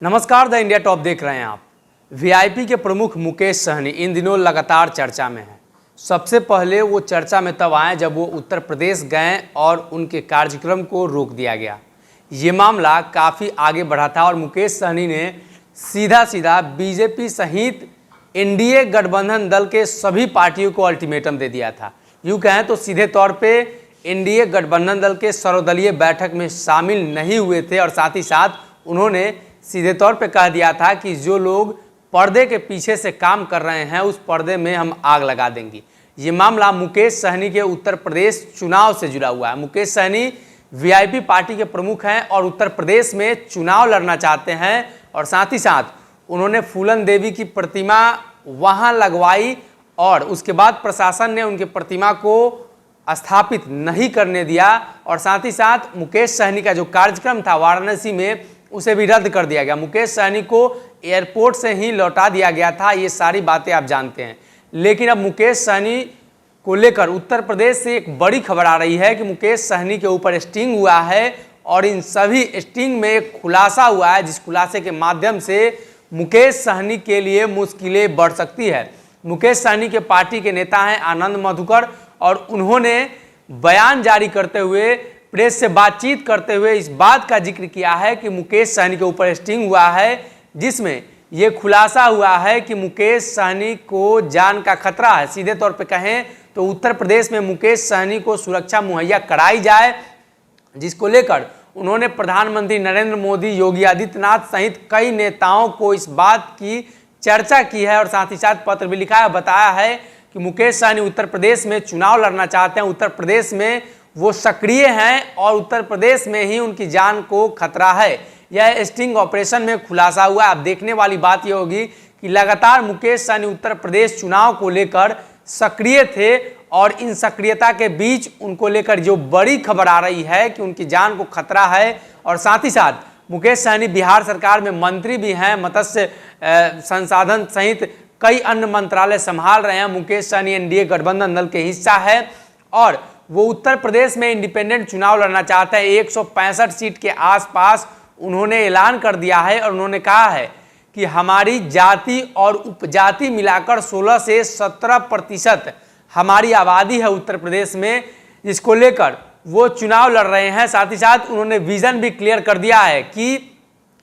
नमस्कार, the India top देख रहे हैं आप। वीआईपी के प्रमुख मुकेश सहनी इन दिनों लगातार चर्चा में हैं। सबसे पहले वो चर्चा में तब आए जब वो उत्तर प्रदेश गए और उनके कार्यक्रम को रोक दिया गया। ये मामला काफ़ी आगे बढ़ा था और मुकेश सहनी ने सीधा बीजेपी सहित एनडीए गठबंधन दल के सभी पार्टियों को अल्टीमेटम दे दिया था। यूँ कहें तो सीधे तौर पर एनडीए गठबंधन दल के सर्वदलीय बैठक में शामिल नहीं हुए थे और साथ ही साथ उन्होंने सीधे तौर पे कह दिया था कि जो लोग पर्दे के पीछे से काम कर रहे हैं उस पर्दे में हम आग लगा देंगे। ये मामला मुकेश सहनी के उत्तर प्रदेश चुनाव से जुड़ा हुआ है। मुकेश सहनी वीआईपी पार्टी के प्रमुख हैं और उत्तर प्रदेश में चुनाव लड़ना चाहते हैं और साथ ही साथ उन्होंने फूलन देवी की प्रतिमा वहाँ लगवाई और उसके बाद प्रशासन ने उनकी प्रतिमा को स्थापित नहीं करने दिया और साथ ही साथ मुकेश सहनी का जो कार्यक्रम था वाराणसी में उसे भी रद्द कर दिया गया। मुकेश सहनी को एयरपोर्ट से ही लौटा दिया गया था। ये सारी बातें आप जानते हैं, लेकिन अब मुकेश सहनी को लेकर उत्तर प्रदेश से एक बड़ी खबर आ रही है कि मुकेश सहनी के ऊपर स्टिंग हुआ है और इन सभी स्टिंग में एक खुलासा हुआ है जिस खुलासे के माध्यम से मुकेश सहनी के लिए मुश्किलें बढ़ सकती है। मुकेश सहनी के पार्टी के नेता हैं आनंद मधुकर और उन्होंने बयान जारी करते हुए प्रेस से बातचीत करते हुए इस बात का जिक्र किया है कि मुकेश सहनी के ऊपर स्टिंग हुआ है जिसमें यह खुलासा हुआ है कि मुकेश सहनी को जान का खतरा है। सीधे तौर पे कहें तो उत्तर प्रदेश में मुकेश सहनी को सुरक्षा मुहैया कराई जाए, जिसको लेकर उन्होंने प्रधानमंत्री नरेंद्र मोदी, योगी आदित्यनाथ सहित कई नेताओं को इस बात की चर्चा की है और साथ ही साथ पत्र भी लिखा है। बताया है कि मुकेश सहनी उत्तर प्रदेश में चुनाव लड़ना चाहते हैं, उत्तर प्रदेश में वो सक्रिय हैं और उत्तर प्रदेश में ही उनकी जान को खतरा है। यह स्टिंग ऑपरेशन में खुलासा हुआ है। अब देखने वाली बात यह होगी कि लगातार मुकेश सहनी उत्तर प्रदेश चुनाव को लेकर सक्रिय थे और इन सक्रियता के बीच उनको लेकर जो बड़ी खबर आ रही है कि उनकी जान को खतरा है और साथ ही साथ मुकेश सहनी बिहार सरकार में मंत्री भी हैं, मत्स्य संसाधन सहित कई अन्य मंत्रालय संभाल रहे हैं। मुकेश सहनी एनडीए गठबंधन दल के हिस्सा है और वो उत्तर प्रदेश में इंडिपेंडेंट चुनाव लड़ना चाहता है। 165 सीट के आसपास उन्होंने ऐलान कर दिया है और उन्होंने कहा है कि हमारी जाति और उपजाति मिलाकर 16 से 17% हमारी आबादी है उत्तर प्रदेश में, जिसको लेकर वो चुनाव लड़ रहे हैं। साथ ही साथ उन्होंने विजन भी क्लियर कर दिया है कि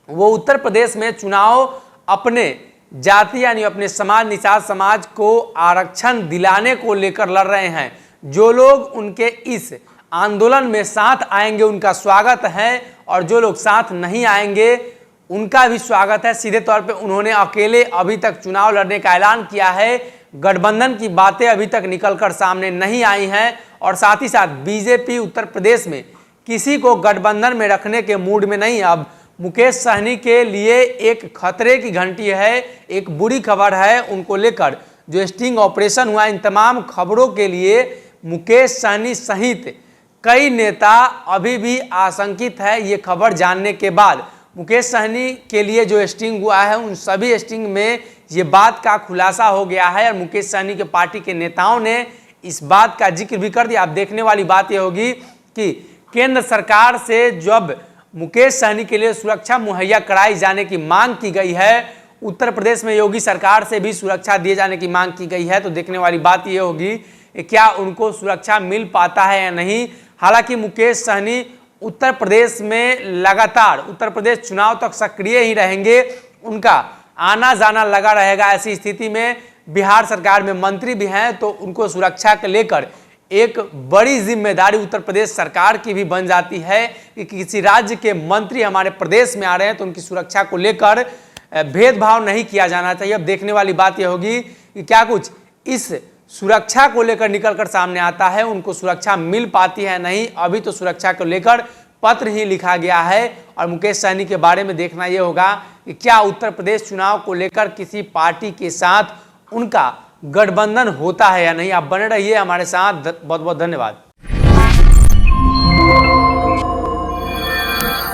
वो उत्तर प्रदेश में चुनाव अपने जाति यानी अपने समाज, निषाद समाज को आरक्षण दिलाने को लेकर लड़ रहे हैं। जो लोग उनके इस आंदोलन में साथ आएंगे उनका स्वागत है और जो लोग साथ नहीं आएंगे उनका भी स्वागत है। सीधे तौर पे उन्होंने अकेले अभी तक चुनाव लड़ने का ऐलान किया है। गठबंधन की बातें अभी तक निकलकर सामने नहीं आई हैं और साथ ही साथ बीजेपी उत्तर प्रदेश में किसी को गठबंधन में रखने के मूड में नहीं। अब मुकेश सहनी के लिए एक खतरे की घंटी है, एक बुरी खबर है उनको लेकर। जो स्टिंग ऑपरेशन हुआ, इन तमाम खबरों के लिए मुकेश सहनी सहित कई नेता अभी भी आशंकित है। ये खबर जानने के बाद मुकेश सहनी के लिए जो स्टिंग हुआ है उन सभी स्टिंग में ये बात का खुलासा हो गया है और मुकेश सहनी के पार्टी के नेताओं ने इस बात का जिक्र भी कर दिया। अब देखने वाली बात यह होगी कि केंद्र सरकार से जब मुकेश सहनी के लिए सुरक्षा मुहैया कराई जाने की मांग की गई है, उत्तर प्रदेश में योगी सरकार से भी सुरक्षा दिए जाने की मांग की गई है, तो देखने वाली बात यह होगी क्या उनको सुरक्षा मिल पाता है या नहीं। हालांकि मुकेश सहनी उत्तर प्रदेश में लगातार उत्तर प्रदेश चुनाव तक सक्रिय ही रहेंगे, उनका आना जाना लगा रहेगा। ऐसी स्थिति में बिहार सरकार में मंत्री भी हैं तो उनको सुरक्षा को लेकर एक बड़ी जिम्मेदारी उत्तर प्रदेश सरकार की भी बन जाती है कि किसी राज्य के मंत्री हमारे प्रदेश में आ रहे हैं तो उनकी सुरक्षा को लेकर भेदभाव नहीं किया जाना चाहिए। अब देखने वाली बात यह होगी कि क्या कुछ इस सुरक्षा को लेकर निकलकर सामने आता है, उनको सुरक्षा मिल पाती है नहीं। अभी तो सुरक्षा को लेकर पत्र ही लिखा गया है और मुकेश सहनी के बारे में देखना यह होगा कि क्या उत्तर प्रदेश चुनाव को लेकर किसी पार्टी के साथ उनका गठबंधन होता है या नहीं। आप बने रहिए हमारे साथ। बहुत बहुत धन्यवाद।